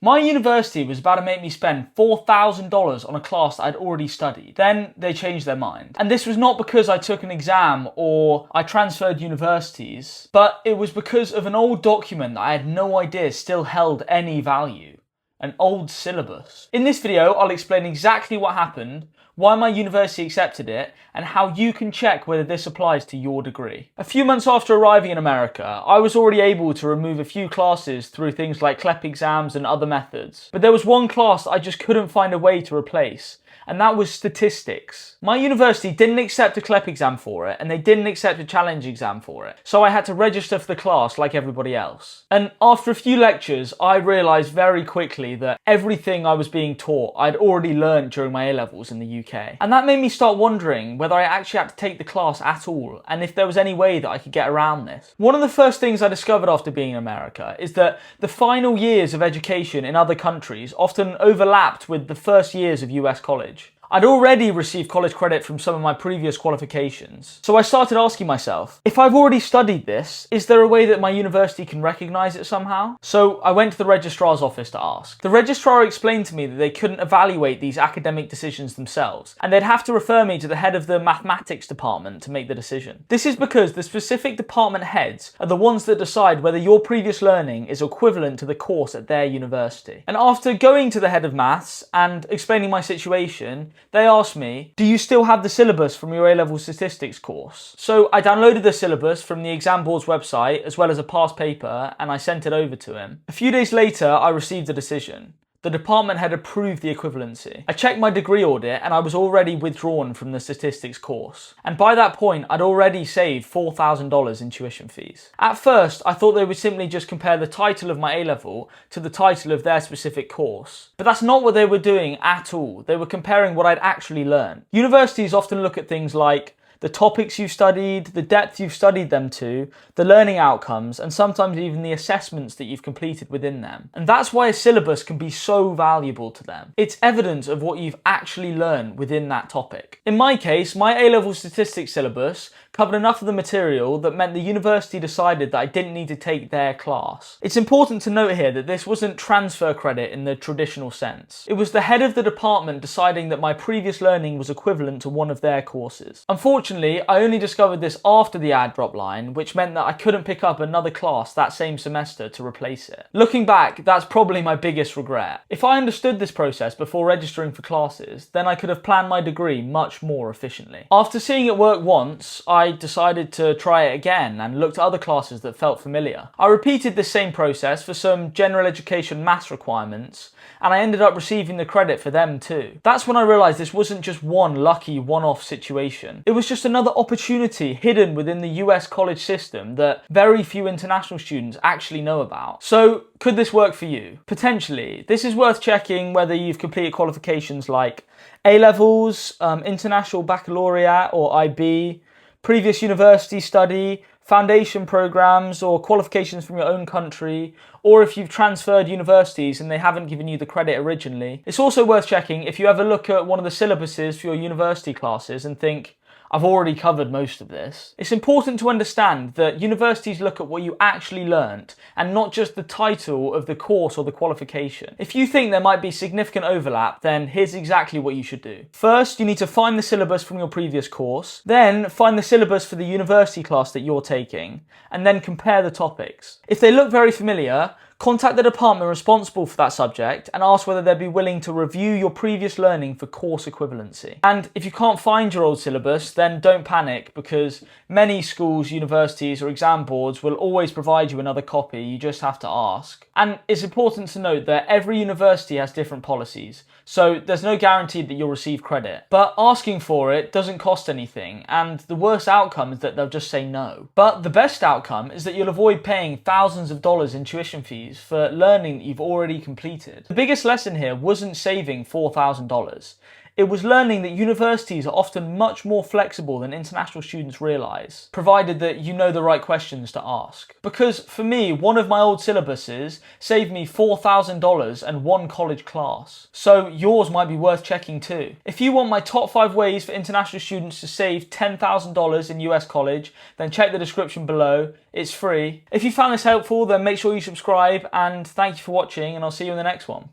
My university was about to make me spend $4,000 on a class that I'd already studied. Then they changed their mind. And this was not because I took an exam or I transferred universities, but it was because of an old document that I had no idea still held any value. An old syllabus. In this video, I'll explain exactly what happened, why my university accepted it, and how you can check whether this applies to your degree. A few months after arriving in America, I was already able to remove a few classes through things like CLEP exams and other methods. But there was one class that I just couldn't find a way to replace, and that was statistics. My university didn't accept a CLEP exam for it, and they didn't accept a challenge exam for it, so I had to register for the class like everybody else. And after a few lectures, I realised very quickly that everything I was being taught I'd already learned during my A-levels in the UK. And that made me start wondering whether I actually had to take the class at all, and if there was any way that I could get around this. One of the first things I discovered after being in America is that the final years of education in other countries often overlapped with the first years of US college. I'd already received college credit from some of my previous qualifications, so I started asking myself, if I've already studied this, is there a way that my university can recognise it somehow? So I went to the registrar's office to ask. The registrar explained to me that they couldn't evaluate these academic decisions themselves, and they'd have to refer me to the head of the mathematics department to make the decision. This is because the specific department heads are the ones that decide whether your previous learning is equivalent to the course at their university. And after going to the head of maths and explaining my situation, they asked me, do you still have the syllabus from your A-level statistics course? So I downloaded the syllabus from the exam board's website as well as a past paper, and I sent it over to him. A few days later, I received a decision. The department had approved the equivalency. I checked my degree audit and I was already withdrawn from the statistics course. And by that point, I'd already saved $4,000 in tuition fees. At first, I thought they would simply just compare the title of my A-level to the title of their specific course. But that's not what they were doing at all. They were comparing what I'd actually learned. Universities often look at things like the topics you've studied, the depth you've studied them to, the learning outcomes, and sometimes even the assessments that you've completed within them. And that's why a syllabus can be so valuable to them. It's evidence of what you've actually learned within that topic. In my case, my A-level statistics syllabus covered enough of the material that meant the university decided that I didn't need to take their class. It's important to note here that this wasn't transfer credit in the traditional sense. It was the head of the department deciding that my previous learning was equivalent to one of their courses. Unfortunately, I only discovered this after the add drop line, which meant that I couldn't pick up another class that same semester to replace it. Looking back, that's probably my biggest regret. If I understood this process before registering for classes, then I could have planned my degree much more efficiently. After seeing it work once, I decided to try it again and looked at other classes that felt familiar. I repeated this same process for some general education maths requirements, and I ended up receiving the credit for them too. That's when I realised this wasn't just one lucky one-off situation. It was just another opportunity hidden within the US college system that very few international students actually know about. So, could this work for you? Potentially. This is worth checking whether you've completed qualifications like A-levels, International Baccalaureate or IB, previous university study, foundation programs or qualifications from your own country, or if you've transferred universities and they haven't given you the credit originally. It's also worth checking if you ever look at one of the syllabuses for your university classes and think, I've already covered most of this. It's important to understand that universities look at what you actually learnt and not just the title of the course or the qualification. If you think there might be significant overlap, then here's exactly what you should do. First, you need to find the syllabus from your previous course, then find the syllabus for the university class that you're taking, and then compare the topics. If they look very familiar, contact the department responsible for that subject and ask whether they'd be willing to review your previous learning for course equivalency. And if you can't find your old syllabus, then don't panic, because many schools, universities or exam boards will always provide you another copy. You just have to ask. And it's important to note that every university has different policies, so there's no guarantee that you'll receive credit. But asking for it doesn't cost anything, and the worst outcome is that they'll just say no. But the best outcome is that you'll avoid paying thousands of dollars in tuition fees for learning that you've already completed. The biggest lesson here wasn't saving $4,000. It was learning that universities are often much more flexible than international students realise, provided that you know the right questions to ask. Because for me, one of my old syllabuses saved me $4,000 and one college class. So yours might be worth checking too. If you want my top 5 ways for international students to save $10,000 in US college, then check the description below. It's free. If you found this helpful, then make sure you subscribe, and thank you for watching, and I'll see you in the next one.